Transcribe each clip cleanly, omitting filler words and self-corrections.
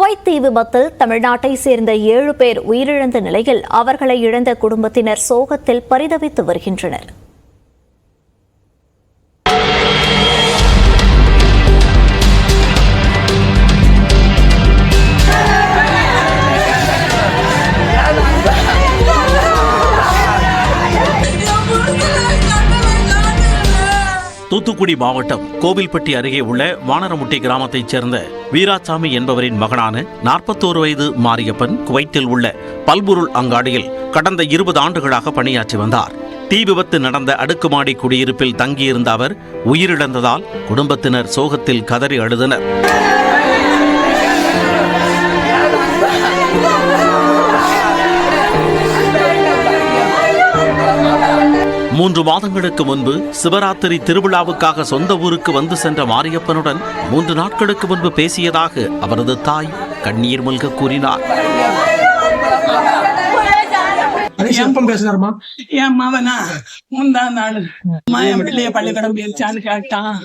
Kuwait தீ விபத்தில் தமிழ்நாட்டை சேர்ந்த 7 பேர் உயிரிழந்த நிலையில் அவர்களை இழந்த குடும்பத்தினர் சோகத்தில் பரிதவித்து வருகின்றனர். தூத்துக்குடி மாவட்டம் கோவில்பட்டி அருகே உள்ள வானரமுட்டி கிராமத்தைச் சேர்ந்த வீராசாமி என்பவரின் மகனான 41 வயது மாரியப்பன் குவைத்தில் உள்ள பல்பொருள் அங்காடியில் கடந்த 20 ஆண்டுகளாக பணியாற்றி வந்தார். தீ விபத்து நடந்த அடுக்குமாடி குடியிருப்பில் தங்கியிருந்த அவர் உயிரிழந்ததால் குடும்பத்தினர் சோகத்தில் கதறி அழுதனர். மூன்று மாதங்களுக்கு முன்பு சிவராத்திரி திருவிழாவுக்காக சொந்த ஊருக்கு வந்து சென்ற மாரியப்பனுடன் 3 நாட்களுக்கு முன்பு பேசியதாக அவரது தாய் கண்ணீர் மல்க கூறினார். என் மகனா முந்தா நாள் பிள்ளைய பள்ளிக்கூடம் போயிருச்சான்னு கேட்டான்.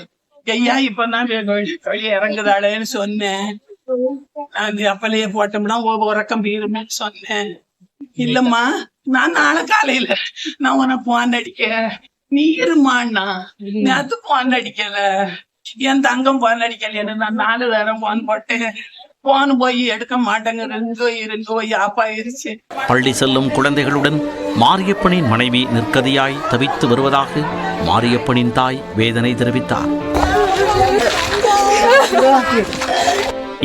ஐயா இப்பதான் வெளியே இறங்குதாளேன்னு சொன்னேன். அப்பலையே போட்டோம்னா உறக்கம் போயிருமேன்னு சொன்னேன். இல்லம்மா, நான் நாளை காலையில நான் உன போன் அடிக்க நீ இருமாண்ணா, நேத்து போன் அடிக்கல, என் தங்கம் போன் அடிக்கலன்னு நான் 4 தரம் போன் போட்டேன். போன் போய் எடுக்க மாட்டேங்க, இருங்கோ ஆப்பாயிருச்சு. பள்ளி செல்லும் குழந்தைகளுடன் மாரியப்பனின் மனைவி நிற்கதியாய் தவித்து வருவதாக மாரியப்பனின் தாய் வேதனை தெரிவித்தார்.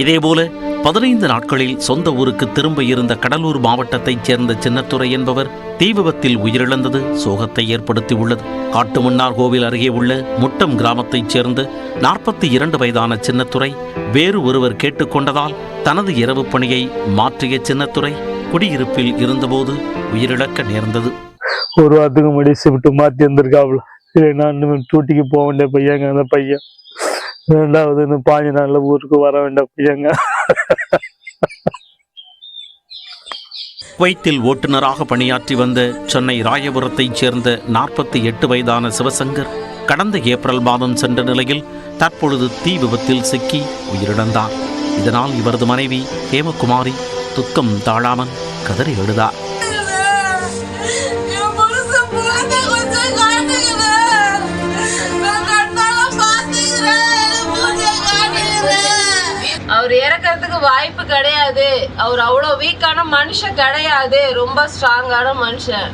இதேபோல 15 நாட்களில் சொந்த ஊருக்கு திரும்ப இருந்த கடலூர் மாவட்டத்தைச் சேர்ந்த சின்னத்துரை என்பவர் தீ விபத்தில் உயிரிழந்தது சோகத்தை ஏற்படுத்தியுள்ளது. காட்டுமன்னார் கோவில் அருகே உள்ள முட்டம் கிராமத்தைச் சேர்ந்த 42 வயதான சின்னத்துரை வேறு ஒருவர் கேட்டுக்கொண்டதால் தனது இரவு பணியை மாற்றிய சின்னத்துரை குடியிருப்பில் இருந்தபோது உயிரிழக்க நேர்ந்தது. ஒரு வாரத்துக்கு முன்னாடி ஷிஃப்ட் மாற்றி வந்திருக்காப்புல. இல்லைன்னா டூட்டிக்கு போக வேண்டிய பையங்க அந்த பையன். 2வது 5 நாள்ல ஊருக்கு வர வேண்டிய பையங்க. குவைத்தில் ஓட்டுநராக பணியாற்றி வந்த சென்னை ராயபுரத்தைச் சேர்ந்த 48 வயதான சிவசங்கர் கடந்த ஏப்ரல் மாதம் சென்ற நிலையில் தற்பொழுது தீ விபத்தில் சிக்கி உயிரிழந்தார். இதனால் இவரது மனைவி ஹேமகுமாரி துக்கம் தாழாமல் கதறி எழுதார். அவர் இறக்கிறதுக்கு வாய்ப்பு கிடையாது. அவர் அவ்வளோ வீக்கான மனுஷன் கிடையாது, ரொம்ப ஸ்ட்ராங்கான மனுஷன்.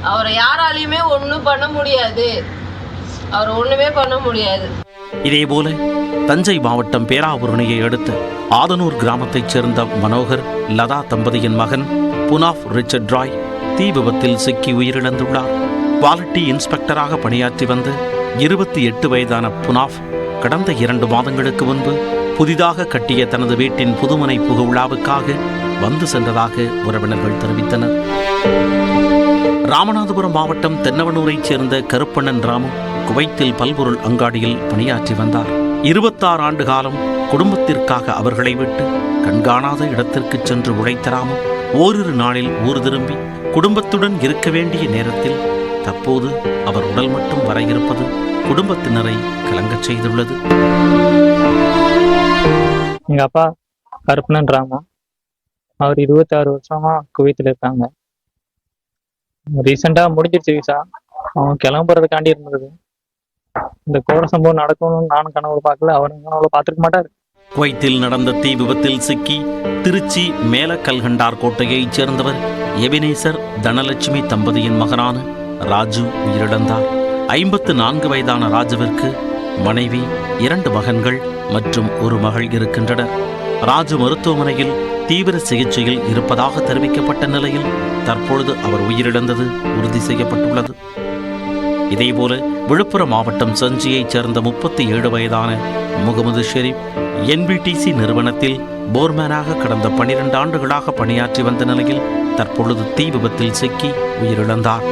அவரை யாராலையுமே ஒன்றும் பண்ண முடியாது. அவர் ஒண்ணுமே பண்ண முடியாது. இதேபோல தஞ்சை மாவட்டம் பேராவூரணியை அடுத்த ஆதனூர் கிராமத்தைச் சேர்ந்த மனோகர் லதா தம்பதியின் மகன் புனாஃப் ரிச்சர்ட் ராய் தீ விபத்தில் சிக்கி உயிரிழந்துள்ளார். குவாலிட்டி இன்ஸ்பெக்டராக பணியாற்றி வந்த 28 வயதான புனாஃப் கடந்த 2 மாதங்களுக்கு முன்பு புதிதாக கட்டிய தனது வீட்டின் புதுமனை புகு விழாவுக்காக வந்து சென்றதாக உறவினர்கள் தெரிவித்தனர். ராமநாதபுரம் மாவட்டம் தென்னவனூரைச் சேர்ந்த கருப்பண்ணன் ராமு குவைத்தில் பல்பொருள் அங்காடியில் பணியாற்றி வந்தார். 26 ஆண்டு காலம் குடும்பத்திற்காக அவர்களை விட்டு கண்காணாத இடத்திற்கு சென்று உழைத்த ராமு ஓரிரு நாளில் ஊர் திரும்பி குடும்பத்துடன் இருக்க வேண்டிய நேரத்தில் தற்போது அவர் உடல் மட்டும் வர இருப்பது குடும்பத்தினரை கலங்கச் செய்துள்ளது. எங்கள் அப்பா கருப்பண்ணன் ராமு, அவர் 26 வருஷமா குவைத்தில் இருக்காங்க. ரீசெண்டாக முடிஞ்சிருச்சு விசா. அவங்க கிளம்புறதுக்காண்டி இருந்தது. இந்த கோர சம்பவம் நடக்கணும்னு நானும் கனவுல பார்க்கல, அவரும் கனவுல பார்த்துருக்க மாட்டார். குவைத்தில் நடந்த தீ விபத்தில் சிக்கி திருச்சி மேலக்கல்கண்டார் கோட்டையைச் சேர்ந்தவர் எபினேசர் தனலட்சுமி தம்பதியின் மகனான ராஜு உயிரிழந்தார். 54 வயதான ராஜுவிற்கு மனைவி, 2 மகன்கள் மற்றும் 1 மகள் இருக்கின்றனர். ராஜு மருத்துவமனையில் தீவிர சிகிச்சையில் இருப்பதாக தெரிவிக்கப்பட்ட நிலையில் தற்பொழுது அவர் உயிரிழந்தது உறுதி செய்யப்பட்டுள்ளது. இதேபோல விழுப்புரம் மாவட்டம் செஞ்சியைச் சேர்ந்த 37 வயதான முகமது ஷெரீப் NBTC நிறுவனத்தில் போர்மேனாக கடந்த 12 ஆண்டுகளாக பணியாற்றி வந்த நிலையில் தற்பொழுது தீ விபத்தில் சிக்கி உயிரிழந்தார்.